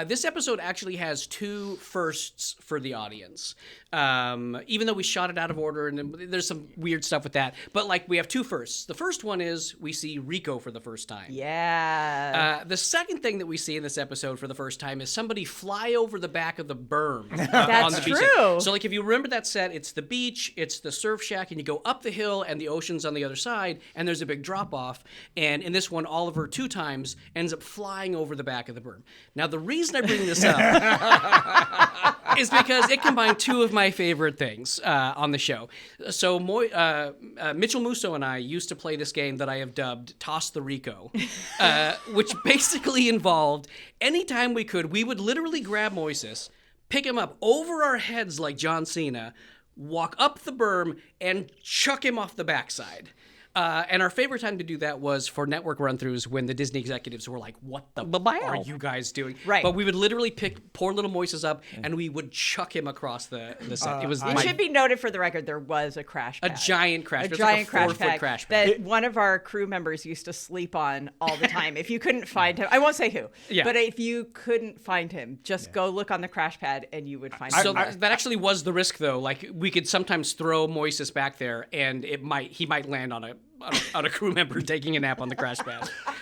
This episode actually has two firsts for the audience. Even though we shot it out of order, and there's some weird stuff with that. But, like, we have two firsts. The first one is we see Rico for the first time. Yeah. The second thing that we see in this episode for the first time is somebody fly over the back of the berm That's on the beach. true. So, like, if you remember that set, it's the beach, it's the surf shack, and you go up the hill, and the ocean's on the other side, and there's a big drop-off. And in this one, Oliver 2 times ends up flying over the back of the berm. Now, the reason I bring this up is because it combined two of my favorite things on the show. So Mitchell Musso and I used to play this game that I have dubbed Toss the Rico, which basically involved anytime we could, we would literally grab Moises, pick him up over our heads like John Cena, walk up the berm, and chuck him off the backside. And our favorite time to do that was for network run-throughs when the Disney executives were like, what the are you guys doing? Right. But we would literally pick poor little Moises up and we would chuck him across the set. It should be noted for the record, there was a crash pad. A giant crash pad. A giant crash pad crash pad that one of our crew members used to sleep on all the time. If you couldn't find him, I won't say who, but if you couldn't find him, just go look on the crash pad and you would find him. So that actually was the risk, though. Like, we could sometimes throw Moises back there and he might land on a crew member taking a nap on the crash pad.